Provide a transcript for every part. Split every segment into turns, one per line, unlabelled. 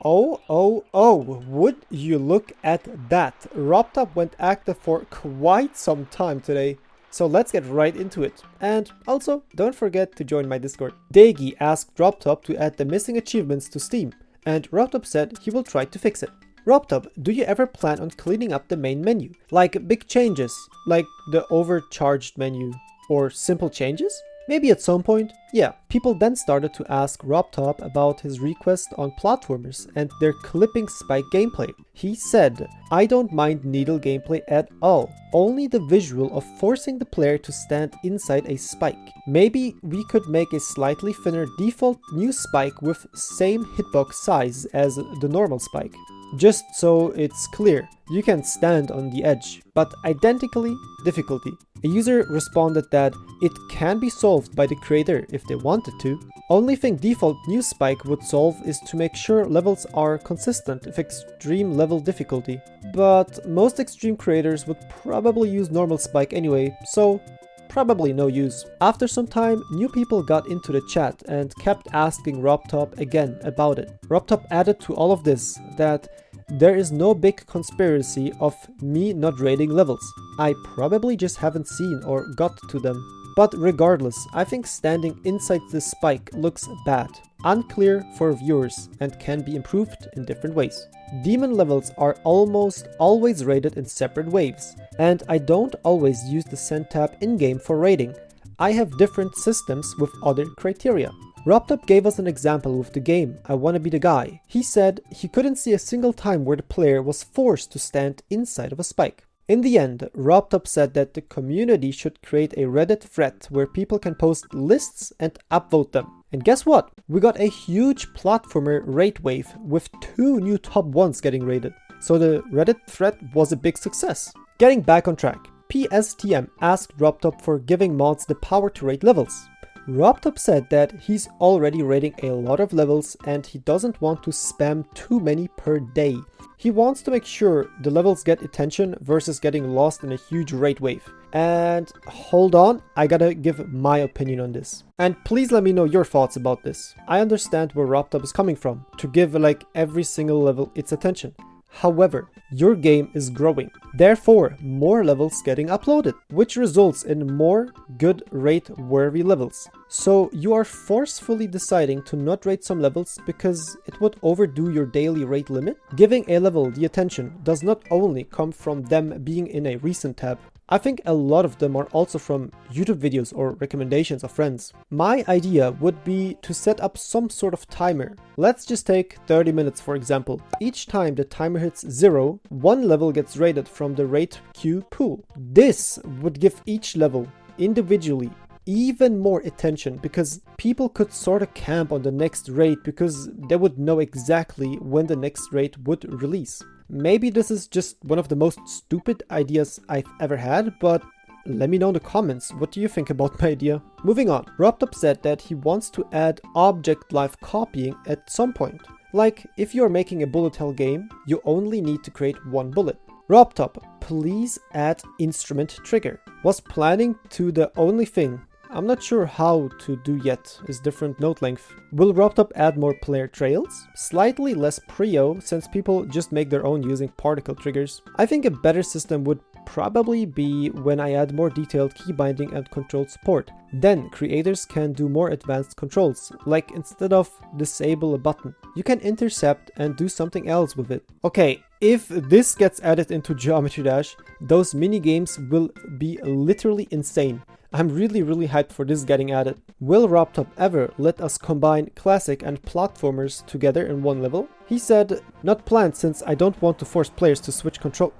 Oh, would you look at that? RobTop went active for quite some time today. So let's get right into it. And also, don't forget to join my Discord. 𝗟𝗏𝗃𝗃 asked RobTop to add the missing achievements to Steam, and RobTop said he will try to fix it. RobTop, do you ever plan on cleaning up the main menu? Like big changes, like the overcharged menu, or simple changes? Maybe at some point? Yeah. People then started to ask RobTop about his request on platformers and their clipping spike gameplay. He said, I don't mind needle gameplay at all, only the visual of forcing the player to stand inside a spike. Maybe we could make a slightly thinner default new spike with same hitbox size as the normal spike. Just so it's clear, you can stand on the edge, but identically difficulty. A user responded that it can be solved by the creator if they wanted to. Only thing default new spike would solve is to make sure levels are consistent with extreme level difficulty. But most extreme creators would probably use normal spike anyway, so probably no use. After some time, new people got into the chat and kept asking RobTop again about it. RobTop added to all of this that there is no big conspiracy of me not rating levels. I probably just haven't seen or got to them. But regardless, I think standing inside this spike looks bad, unclear for viewers, and can be improved in different ways. Demon levels are almost always rated in separate waves, and I don't always use the send tab in-game for rating. I have different systems with other criteria. RobTop gave us an example with the game I Wanna Be the Guy. He said he couldn't see a single time where the player was forced to stand inside of a spike. In the end, RobTop said that the community should create a Reddit thread where people can post lists and upvote them. And guess what? We got a huge platformer rate wave with 2 new top 1s getting rated. So the Reddit thread was a big success. Getting back on track, PSTM asked RobTop for giving mods the power to rate levels. RobTop said that he's already rating a lot of levels and he doesn't want to spam too many per day. He wants to make sure the levels get attention versus getting lost in a huge rate wave. And hold on, I gotta give my opinion on this. And please let me know your thoughts about this. I understand where RobTop is coming from, to give like every single level its attention. However, your game is growing, therefore more levels getting uploaded, which results in more good rate-worthy levels. So you are forcefully deciding to not rate some levels because it would overdo your daily rate limit? Giving a level the attention does not only come from them being in a recent tab. I think a lot of them are also from YouTube videos or recommendations of friends. My idea would be to set up some sort of timer. Let's just take 30 minutes for example. Each time the timer hits 0, one level gets rated from the rate queue pool. This would give each level individually even more attention because people could sort of camp on the next rate because they would know exactly when the next rate would release. Maybe this is just one of the most stupid ideas I've ever had, but let me know in the comments, what do you think about my idea? Moving on, RobTop said that he wants to add object live copying at some point. Like, if you're making a bullet hell game, you only need to create one bullet. RobTop, please add instrument trigger. Was planning to the only thing I'm not sure how to do yet is different note length. Will RobTop add more player trails? Slightly less prio since people just make their own using particle triggers. I think a better system would probably be when I add more detailed key binding and control support. Then creators can do more advanced controls, like instead of disable a button, you can intercept and do something else with it. Okay, if this gets added into Geometry Dash, those mini games will be literally insane. I'm really hyped for this getting added. Will RobTop ever let us combine classic and platformers together in one level? He said, not planned since I don't want to force players to switch control.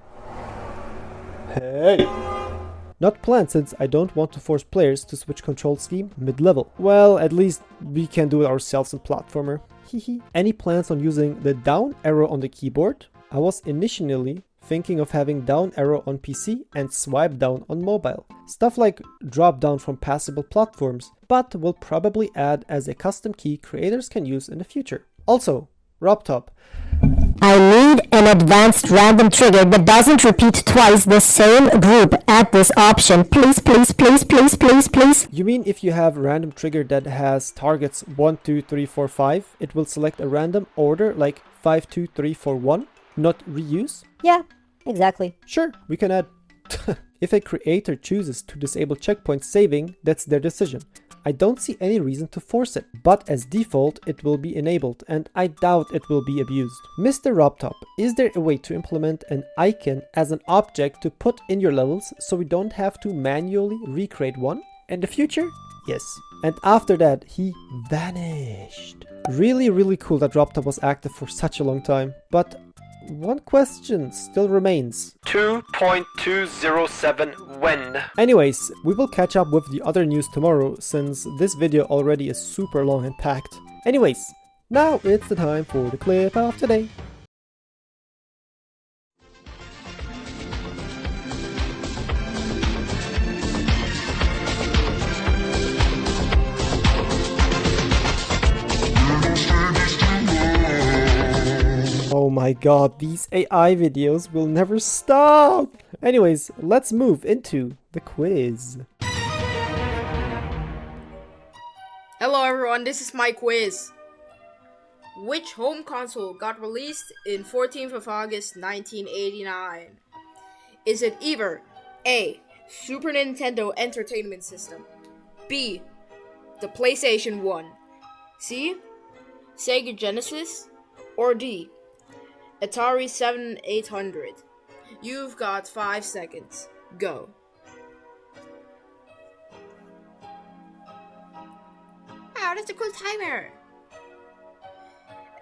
Hey! Not planned since I don't want to force players to switch control scheme mid-level. Well, at least we can do it ourselves in platformer. Hehe. Any plans on using the down arrow on the keyboard? I was initially thinking of having down arrow on PC and swipe down on mobile. Stuff like drop down from passable platforms, but will probably add as a custom key creators can use in the future. Also, RobTop,
I need an advanced random trigger that doesn't repeat twice the same group. Add this option. Please.
You mean if you have random trigger that has targets 1, 2, 3, 4, 5, it will select a random order like 52341, not reuse?
Yeah, exactly.
Sure, we can add. If a creator chooses to disable checkpoint saving, that's their decision. I don't see any reason to force it, but as default it will be enabled and I doubt it will be abused. Mr. RobTop, is there a way to implement an icon as an object to put in your levels so we don't have to manually recreate one? In the future? Yes. And after that, he vanished. Really cool that RobTop was active for such a long time, but one question still remains. 2.207 when? Anyways, we will catch up with the other news tomorrow since this video already is super long and packed. Anyways, now it's the time for the clip of today. Oh my god, these AI videos will never stop! Anyways, let's move into the quiz.
Hello everyone, this is my quiz. Which home console got released in 14th of August 1989? Is it either A. Super Nintendo Entertainment System, B. The PlayStation 1, C. Sega Genesis, or D. Atari 7800. You've got 5 seconds. Go. Wow, that's a cool timer.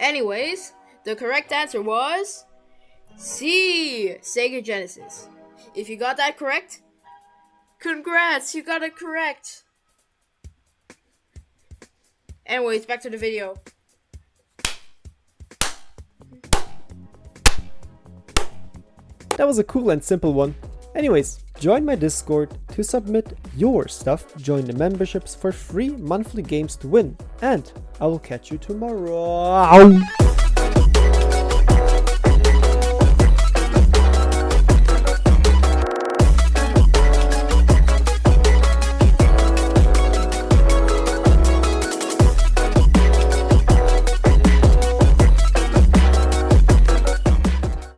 Anyways, the correct answer was C. Sega Genesis. If you got that correct, congrats, you got it correct. Anyways, back to the video.
That was a cool and simple one. Anyways, join my Discord to submit your stuff, join the memberships for free monthly games to win, and I will catch you tomorrow.